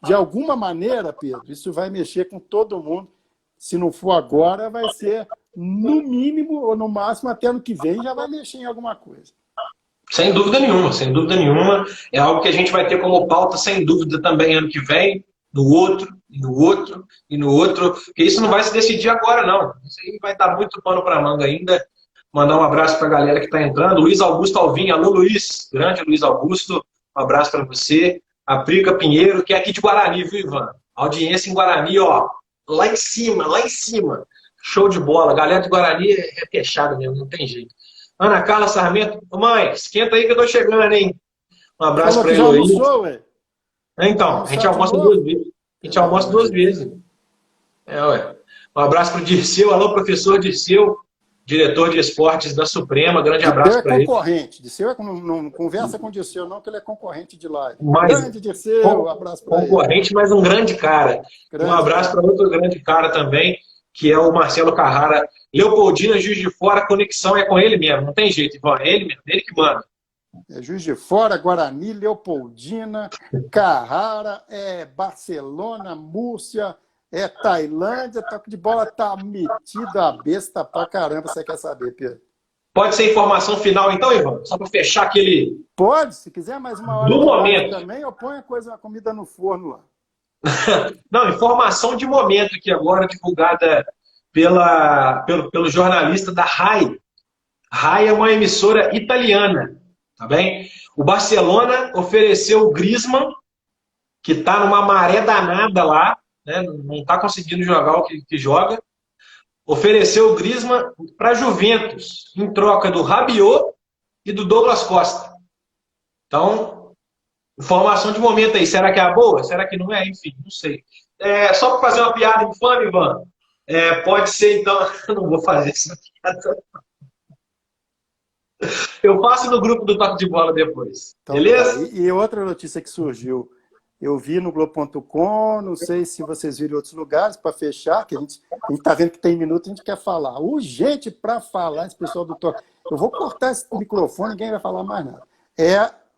Speaker 3: de alguma maneira, Pedro, isso vai mexer com todo mundo. Se não for agora, vai ser no mínimo ou no máximo até ano que vem já vai mexer em alguma coisa.
Speaker 2: Sem dúvida nenhuma, sem dúvida nenhuma. É algo que a gente vai ter como pauta, sem dúvida, também ano que vem, no outro, e no outro, e no outro. Porque isso não vai se decidir agora, não. Isso aí vai dar muito pano para manga ainda. Mandar um abraço para a galera que está entrando. Luiz Augusto Alvim, alô Luiz, grande Luiz Augusto, um abraço para você. A Prica Pinheiro, que é aqui de Guarani, viu, Ivan? Audiência em Guarani, ó, lá em cima, lá em cima. Show de bola. Galera de Guarani é fechada mesmo, não tem jeito. Ana Carla Sarmento, mãe, esquenta aí que eu tô chegando, hein? Um abraço para ele aí.
Speaker 3: Almoçou, ué?
Speaker 2: Então, a gente almoça duas vezes. A gente almoça duas vezes. Ué. Um abraço para o Dirceu, alô, professor Dirceu, diretor de esportes da Suprema, grande abraço para ele.
Speaker 3: Concorrente, Dirceu não conversa com o Dirceu, não, que ele é concorrente de live.
Speaker 2: Grande
Speaker 3: Dirceu, um abraço para ele.
Speaker 2: Concorrente, mas um grande cara. Um abraço para outro grande cara também, que é o Marcelo Carrara. Leopoldina, Juiz de Fora, a conexão é com ele mesmo, não tem jeito, Ivan, é ele mesmo, ele que manda.
Speaker 3: É Juiz de Fora, Guarani, Leopoldina, Carrara, Barcelona, Múrcia, Tailândia, toque de bola tá metido a besta pra caramba, você quer saber, Pedro?
Speaker 2: Pode ser informação final então, Ivan? Só para fechar aquele...
Speaker 3: Pode, se quiser mais uma hora
Speaker 2: do momento
Speaker 3: também, eu ponho a comida no forno lá.
Speaker 2: Não, informação de momento aqui agora, divulgada pelo jornalista da RAI. RAI é uma emissora italiana, tá bem? O Barcelona ofereceu o Griezmann, que está numa maré danada lá, né? Não está conseguindo jogar o que joga. Ofereceu o Griezmann para a Juventus, em troca do Rabiot e do Douglas Costa. Então, informação de momento aí. Será que é a boa? Será que não é? Enfim, não sei. Só para fazer uma piada infame, Ivan, pode ser, então... Eu não vou fazer essa piada. Eu faço no grupo do Toque de Bola depois. Então, beleza?
Speaker 3: E outra notícia que surgiu. Eu vi no Globo.com, não sei se vocês viram em outros lugares, para fechar, que a gente está vendo que tem minuto, a gente quer falar. Urgente para falar, esse pessoal do Toque. Eu vou cortar esse microfone, ninguém vai falar mais nada.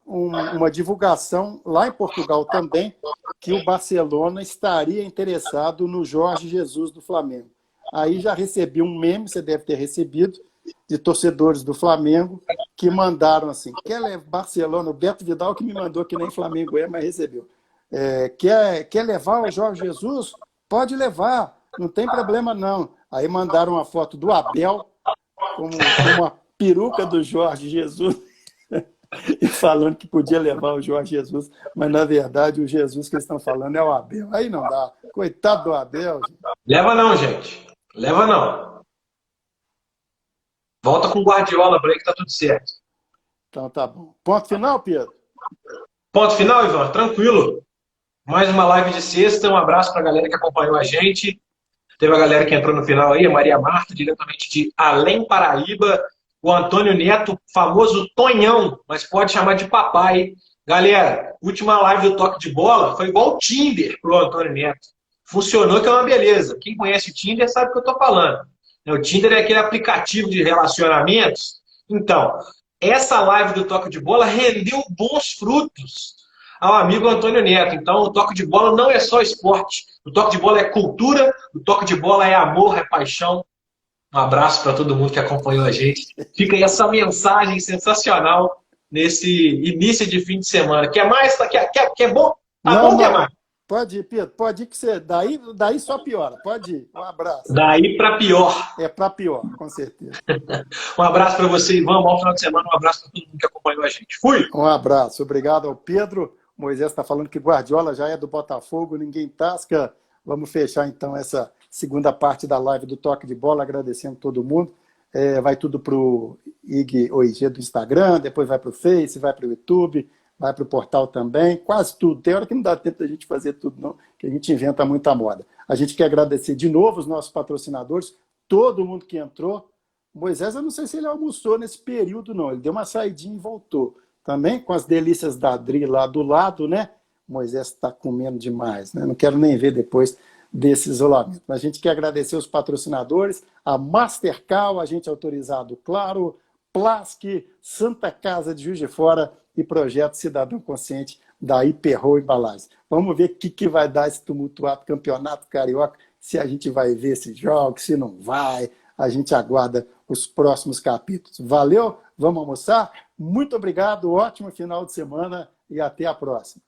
Speaker 3: Uma divulgação lá em Portugal também, que o Barcelona estaria interessado no Jorge Jesus do Flamengo. Aí já recebi um meme, você deve ter recebido, de torcedores do Flamengo, que mandaram assim, quer Barcelona, o Beto Vidal que me mandou, que nem Flamengo mas recebeu. Quer levar o Jorge Jesus? Pode levar, não tem problema não. Aí mandaram uma foto do Abel, com uma peruca do Jorge Jesus, e falando que podia levar o Jorge Jesus, mas na verdade o Jesus que eles estão falando é o Abel. Aí não dá. Coitado do Abel. Gente.
Speaker 2: Leva não, gente. Leva não. Volta com o Guardiola para aí que tá tudo certo.
Speaker 3: Então tá bom. Ponto final, Pedro?
Speaker 2: Ponto final, Ivan? Tranquilo. Mais uma live de sexta. Um abraço para a galera que acompanhou a gente. Teve a galera que entrou no final aí, a Maria Marta, diretamente de Além Paraíba. O Antônio Neto, famoso Tonhão, mas pode chamar de papai. Galera, última live do Toque de Bola foi igual o Tinder pro Antônio Neto. Funcionou, que é uma beleza. Quem conhece o Tinder sabe o que eu tô falando. O Tinder é aquele aplicativo de relacionamentos. Então, essa live do Toque de Bola rendeu bons frutos ao amigo Antônio Neto. Então, o Toque de Bola não é só esporte. O Toque de Bola é cultura, o Toque de Bola é amor, é paixão. Um abraço para todo mundo que acompanhou a gente. Fica aí essa mensagem sensacional nesse início de fim de semana. Quer mais? Quer bom? Tá bom, quer mais?
Speaker 3: Pode ir, Pedro. Pode ir que você... Daí só piora. Pode ir. Um abraço.
Speaker 2: Daí para pior.
Speaker 3: É para pior, com certeza.
Speaker 2: Um abraço para você, Ivan. Bom final de semana. Um abraço para todo mundo que acompanhou a gente. Fui!
Speaker 3: Um abraço. Obrigado ao Pedro. Moisés está falando que Guardiola já é do Botafogo, ninguém tasca. Vamos fechar, então, essa segunda parte da live do Toque de Bola, agradecendo todo mundo. Vai tudo para o IG do Instagram, depois vai para o Face, vai para o YouTube, vai para o portal também, quase tudo. Tem hora que não dá tempo da gente fazer tudo, não, que a gente inventa muita moda. A gente quer agradecer de novo os nossos patrocinadores, todo mundo que entrou. Moisés, eu não sei se ele almoçou nesse período, não. Ele deu uma saidinha e voltou. Também com as delícias da Adri lá do lado, né? Moisés está comendo demais, né? Não quero nem ver depois desse isolamento. Mas a gente quer agradecer os patrocinadores, a Mastercal, agente autorizado, claro, Plask, Santa Casa de Juiz de Fora e Projeto Cidadão Consciente. da Hiperro Embalagens. Vamos ver o que vai dar esse tumultuado campeonato carioca, se a gente vai ver esses jogos, se não vai. A gente aguarda os próximos capítulos. Valeu? Vamos almoçar? Muito obrigado, ótimo final de semana e até a próxima.